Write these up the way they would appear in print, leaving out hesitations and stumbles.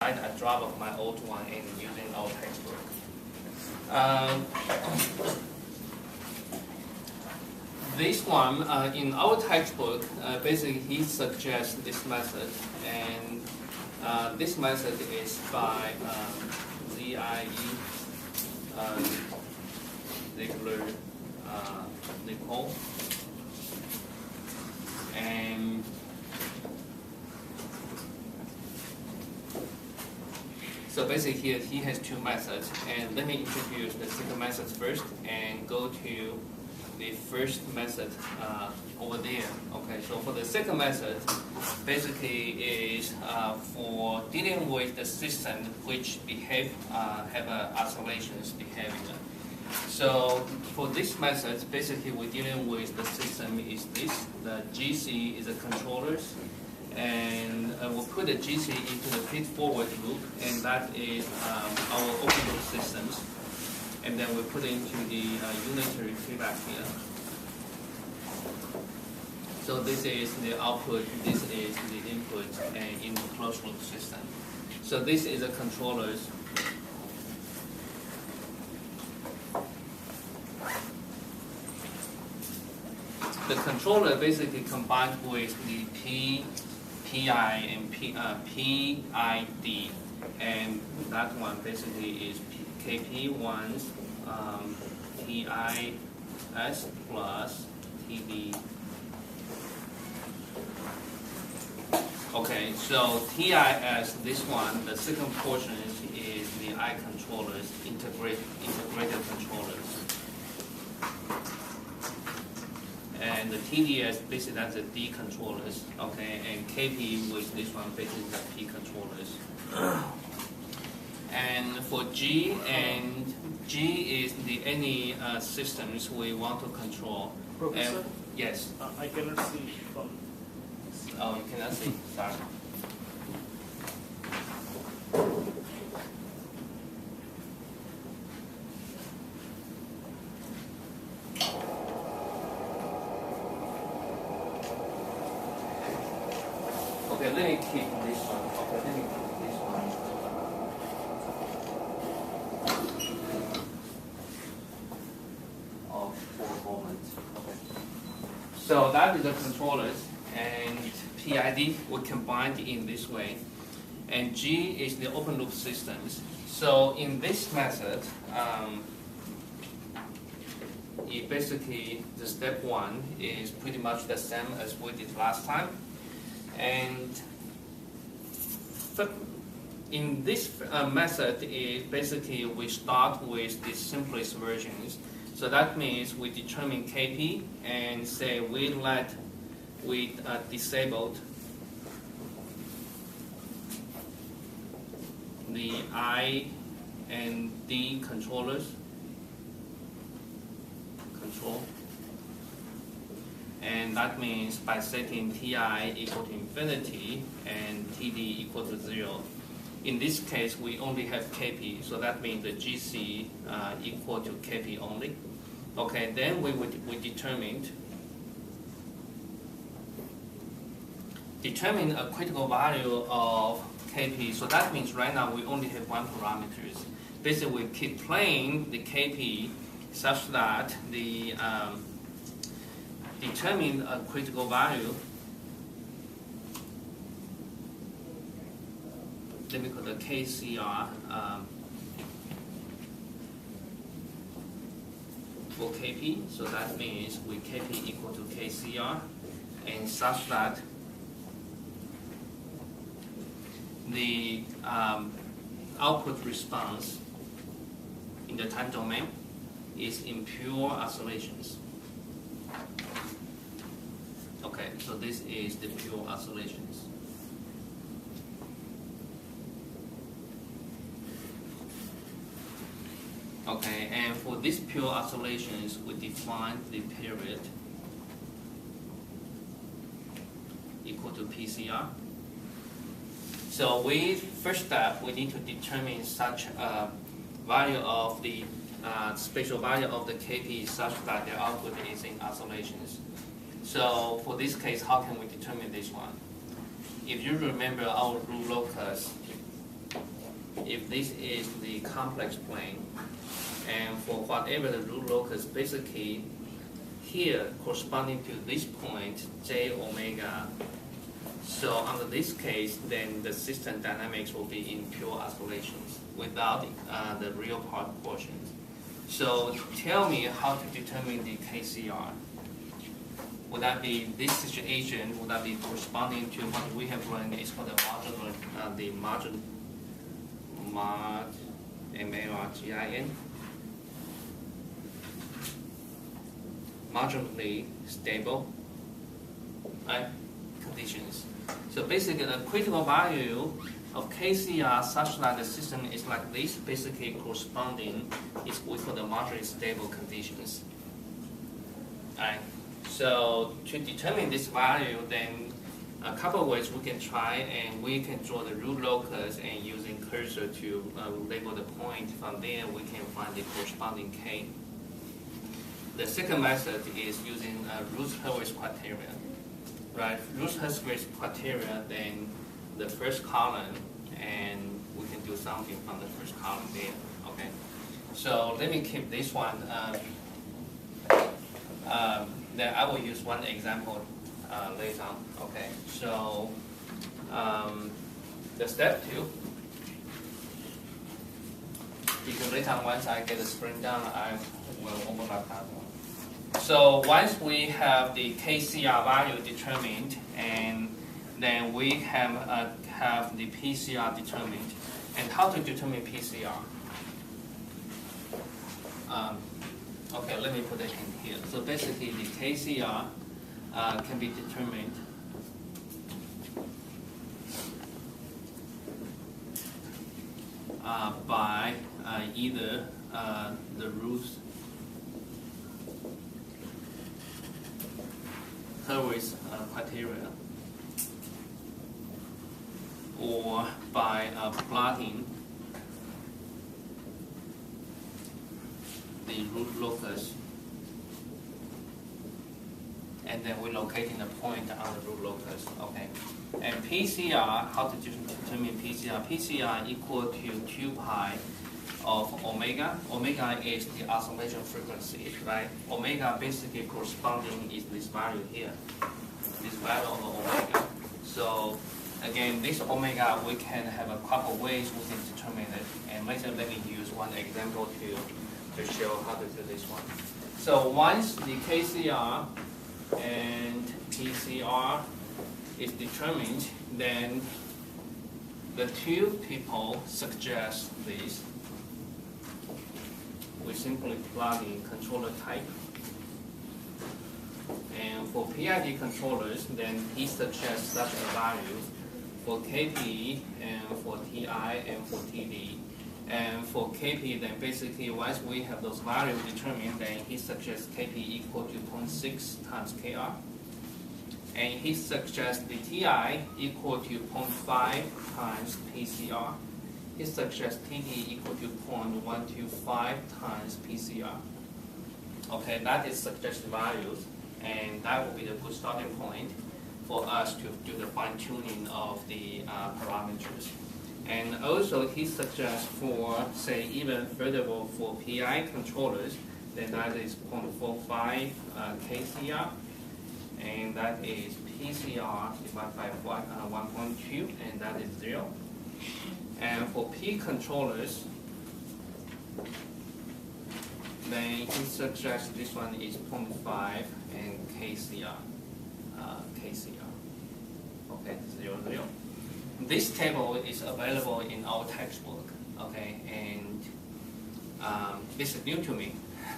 hide a drop of my old one and using our textbook. This one, in our textbook, basically he suggests this method, and this method is by Zeilger-Nichols, and so basically here he has two methods, and let me introduce the second method first and go to the first method over there. Okay, so for the second method, basically is for dealing with the system which have oscillations behavior. So for this method, basically we're dealing with the system is this. The GC is the controllers, and we'll put the GC into the feed-forward loop, and that is our open loop systems. And then we put it into the unitary feedback here. So this is the output, this is the input, and in the closed loop system. So this is the controllers. The controller basically combined with the PI and PID, and that one basically is KP1's TIS plus TD. Okay, so TIS, this one, the second portion is the I controllers, integrated controllers. And the TDS, basically that's the D controllers, okay, and KP with this one, basically the P controllers. And for G, and G is the any systems we want to control. Professor? And, yes. I cannot see from. Oh, you cannot see. Sorry. Okay, let me keep this one. Okay, let me keep this one. For a moment. Okay. So that is the controllers, and PID were combined in this way, and G is the open loop systems. So in this method, it basically the step one is pretty much the same as we did last time, and in this method, basically we start with the simplest versions. So that means we determine KP and say we disabled the I and D controllers, and that means by setting TI equal to infinity and TD equal to 0. In this case, we only have KP, so that means the GC equal to KP only. Okay, then we determine a critical value of KP. So that means right now we only have one parameters. Basically, we keep playing the KP such that the determine a critical value. Let me call the KCR for KP. So that means we KP equal to KCR, and such that the output response in the time domain is in pure oscillations. Okay, so this is the pure oscillations. Okay, and for these pure oscillations, we define the period equal to PCR. So first step, we need to determine such a value of the spatial value of the KP such that the output is in oscillations. So for this case, how can we determine this one? If you remember our rule locus, if this is the complex plane, and for whatever the root locus, basically here corresponding to this point, J omega. So under this case, then the system dynamics will be in pure oscillations without the real part portions. So tell me how to determine the KCR. Would that be this situation? Would that be corresponding to what we have learned is called the margin, M-A-R-G-I-N, marginally stable, right, conditions. So basically, the critical value of KCR such that the system is like this, basically corresponding is we call the marginally stable conditions. Right. So to determine this value, then a couple of ways we can try, and we can draw the root locus and using cursor to label the point. From there, we can find the corresponding K. The second method is using Routh-Hurwitz criteria. Right, Routh-Hurwitz criteria, then the first column, and we can do something from the first column there. Okay, so let me keep this one. Then I will use one example later on. Okay, so the step 2, because later on once I get the spring down, I will overlap that one. So once we have the KCR value determined, and then we have the PCR determined, and how to determine PCR? Okay, let me put it in here. So basically, the KCR can be determined by either the Routh-Hurwitz criteria, or by plotting the root locus, and then we're locating the point on the root locus. Okay, and PCR, how to determine PCR? PCR equal to 2 pi of omega. Omega is the oscillation frequency, right? Omega basically corresponding is this value here, this value of omega. So again, this omega, we can have a couple ways we can determine it, and later let me use one example to show how to do this one. So once the KCR and PCR is determined, then the two people suggest this. We simply plug in controller type. And for PID controllers, then he suggests such a value for KP and for TI and for TD. And for KP, then basically once we have those values determined, then he suggests KP equal to 0.6 times KR. And he suggests the TI equal to 0.5 times PCR. He suggests TD equal to 0.125 times PCR. Okay, that is suggested values, and that will be the good starting point for us to do the fine-tuning of the parameters. And also he suggests for, say, even further for PI controllers, then that is 0.45 KCR, and that is PCR divided by 1.2, and that is 0. And for P controllers, then he suggests this one is 0.5 and KCR. Okay, 0, 0. This table is available in our textbook. Okay, and this is new to me.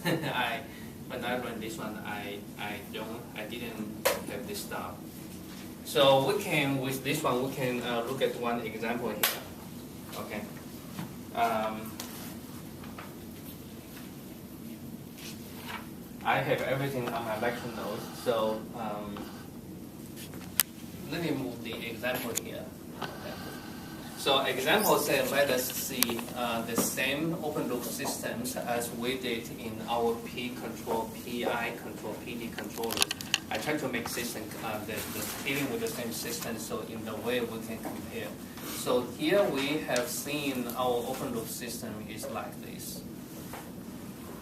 When I learned this one, I didn't have this stuff. So we can, with this one, we can look at one example here. Okay. I have everything on my lecture notes, so let me move the example here. Okay. So example said, let us see the same open loop systems as we did in our P control, PI control, PD controller. I try to make system dealing with the same system, so in the way we can compare. So here we have seen our open loop system is like this.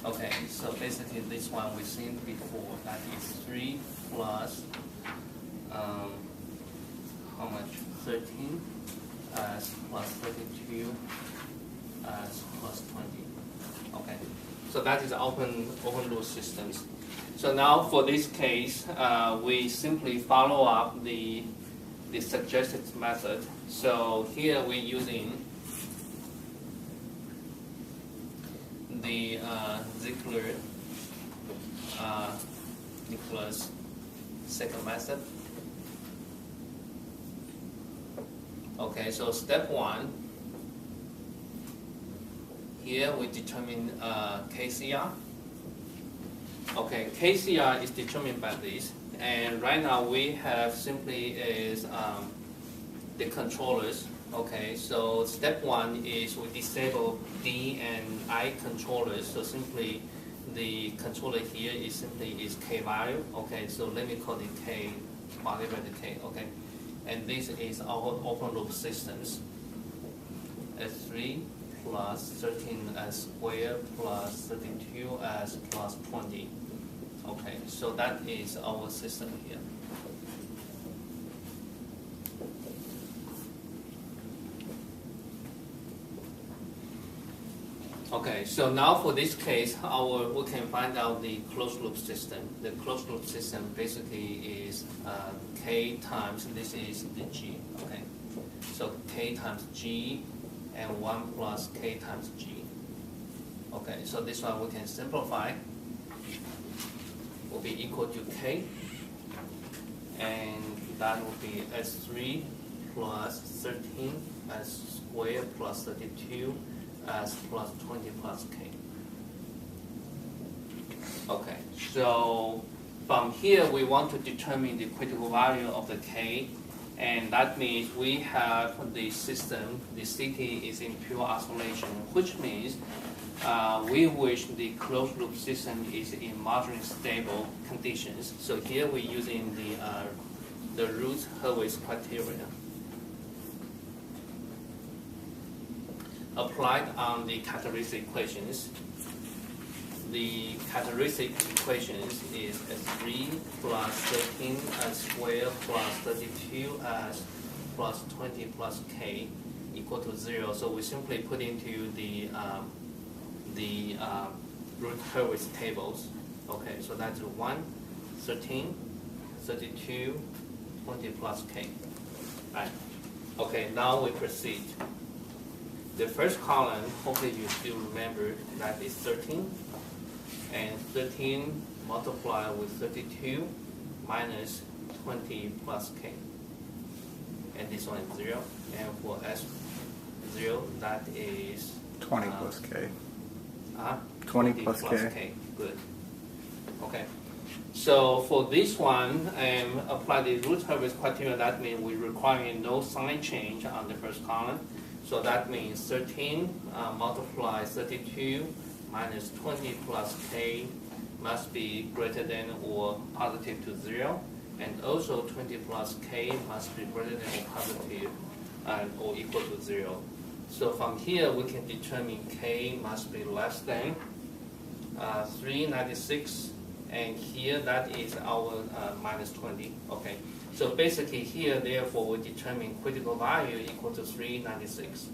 Okay, so basically this one we've seen before. That is 3 plus how much? 13 as plus 32 as plus 20. Okay, so that is open loop systems. So now for this case, we simply follow up the suggested method. So here we're using the Zeilger-Nichols second method. Okay, so step 1. Here we determine KCR. Okay, KCR is determined by this, and right now we have simply is the controllers. Okay, so step 1 is we disable D and I controllers. So simply the controller here is simply K value. Okay, so let me call it K, whatever the K. Okay, and this is our open loop systems. S3 plus 13 as squared plus 32 as plus 20. Okay, so that is our system here. Okay, so now for this case, we can find out the closed loop system. The closed loop system basically is K times, this is the G, okay? So K times G and 1 plus K times G. Okay, so this one we can simplify. Will be equal to K, and that will be S3 plus 13 as squared plus 32 as plus 20 plus K. Okay, so from here we want to determine the critical value of the K, and that means we have the system, the CT is in pure oscillation, which means we wish the closed loop system is in moderately stable conditions. So here we're using the Routh-Hurwitz criteria applied on the characteristic equations. The characteristic equations is S3 plus 13 as squared plus 32 as plus 20 plus K equal to 0. So we simply put into the Routh-Hurwitz tables. Okay, so that's 1, 13, 32, 20 plus K. Right. Okay, now we proceed. The first column, hopefully you still remember, that is 13. And 13 multiplied with 32 minus 20 plus K. And this one is 0. And for S0, that is 20 plus K. 20 plus K. Good. Okay. So for this one, apply the Routh-Hurwitz criteria. That means we require no sign change on the first column. So that means 13 multiply 32 minus 20 plus K must be greater than or positive to 0. And also 20 plus K must be greater than or positive or equal to 0. So from here we can determine K must be less than 396, and here that is our minus 20. Okay, so basically here therefore we determine critical value equal to 396,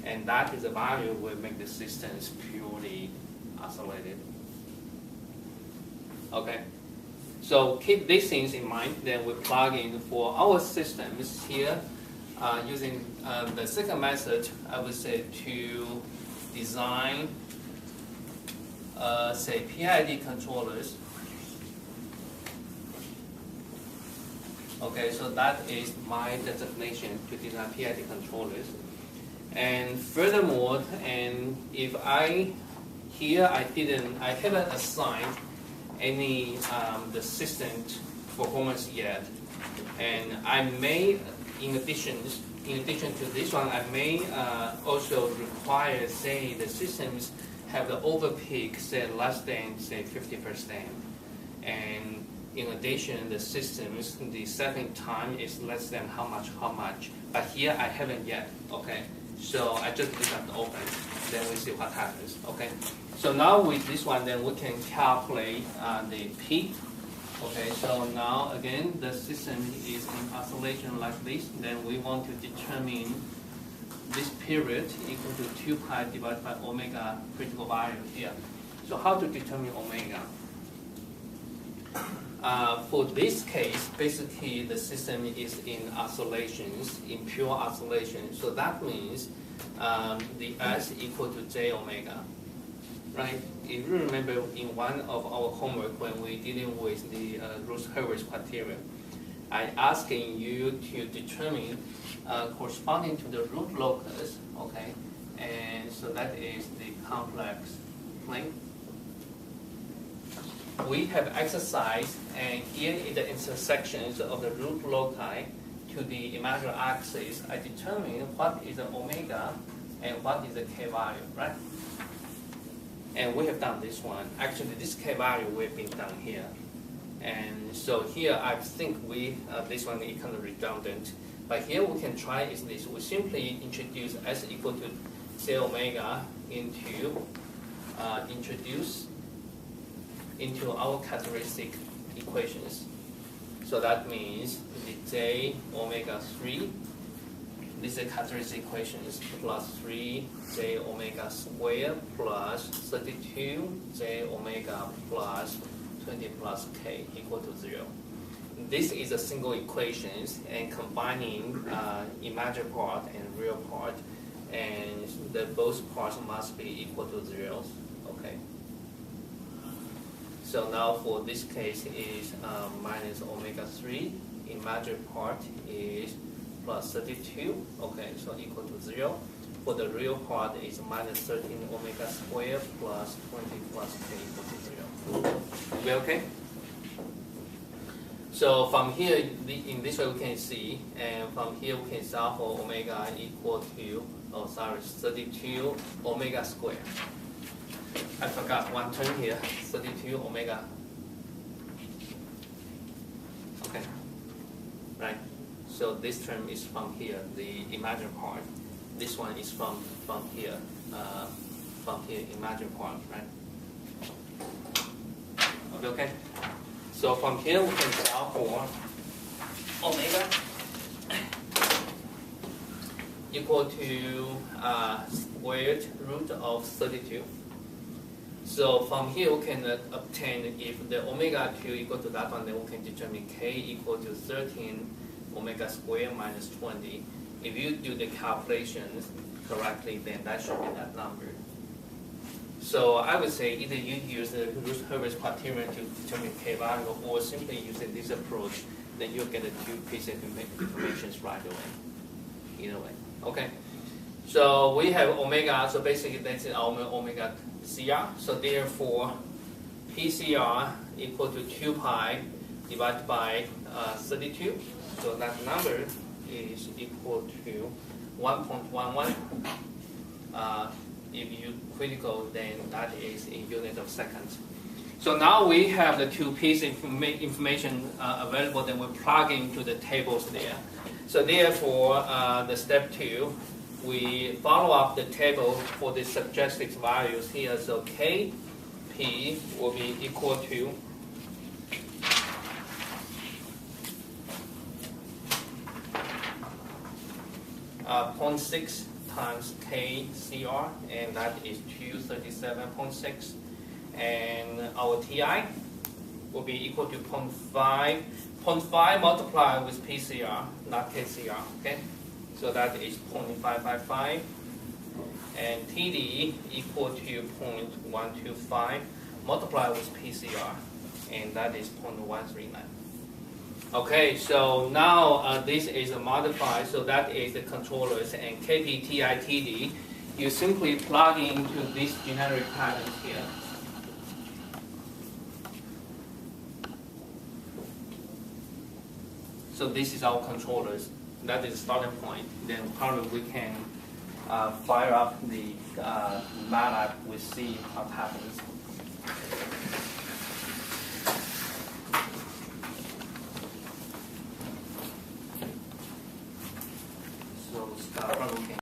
and that is the value will make the systems purely oscillated. Okay, so keep these things in mind. Then we plug in for our systems here. Using the second method, I would say to design, say, PID controllers. Okay, so that is my designation to design PID controllers. And furthermore, and if I haven't assigned any the system performance yet, and I may. In addition to this one, I may also require, say, the systems have the overpeak, say, less than, say, 50%. And In addition, the systems, the setting time is less than how much. But here I haven't yet, okay? So I just leave it open, then we see what happens, okay? So now with this one, then we can calculate the P. Okay, so now again, the system is in oscillation like this. Then we want to determine this period equal to 2 pi divided by omega critical value here. So how to determine omega? For this case, basically the system is in oscillations, in pure oscillation. So that means the S equal to J omega, right? If you remember in one of our homework when we dealing with the Rousse-Hurwitz criteria, I asking you to determine corresponding to the root locus, okay? And so that is the complex plane. We have exercise, and here in the intersections of the root loci to the imaginary axis, I determine what is the omega and what is the k value, right? And we have done this one. Actually, this k value we've been done here. And so here I think this one is kind of redundant. But here we can try is this. We simply introduce S equal to J omega into our characteristic equations. So that means the J omega 3, this is characteristic equations, plus 3 J omega squared plus 32 J omega plus 20 plus K equal to 0. This is a single equations and combining imaginary part and real part, and the both parts must be equal to 0. Okay. So now for this case is minus omega 3. Imaginary part is plus 32. Okay, so equal to 0. For the real part is minus 13 omega squared plus 20 plus K equal to 0. We okay? So from here, in this way we can see, and from here we can solve for omega equal to, 32 omega squared. I forgot one term here, 32 omega. Okay, right. So this term is from here, the imaginary part. This one is from here, imaginary part, right? Okay. So from here we can solve for omega equal to squared root of 32. So from here we can obtain, if the omega 2 equal to that one, then we can determine K equal to 13 omega squared minus 20. If you do the calculations correctly, then that should be that number. So I would say either you use the Rousse-Hurwitz criterion to determine K value, or simply using this approach, then you'll get the two pieces of information right away. Either way. Okay. So we have omega, so basically that's our omega CR. So therefore, PCR equal to 2 pi divided by 32. So that number is equal to 1.11. If you critical, then that is in unit of seconds. So now we have the two pieces of information available, then we plug into the tables there. So therefore, the step 2, we follow up the table for the suggested values here. So Kp will be equal to 0.6 times KCR, and that is 237.6. And our Ti will be equal to 0.5. 0.5 multiplied with PCR, not KCR, okay? So that is 0.555. And TD equal to 0.125 multiplied with PCR, and that is 0.139. Okay, so now this is modified, so that is the controllers, and Kp, Ti, Td, you simply plug into these generic patterns here. So this is our controllers. That is the starting point. Then probably we can fire up the MATLAB, we see what happens.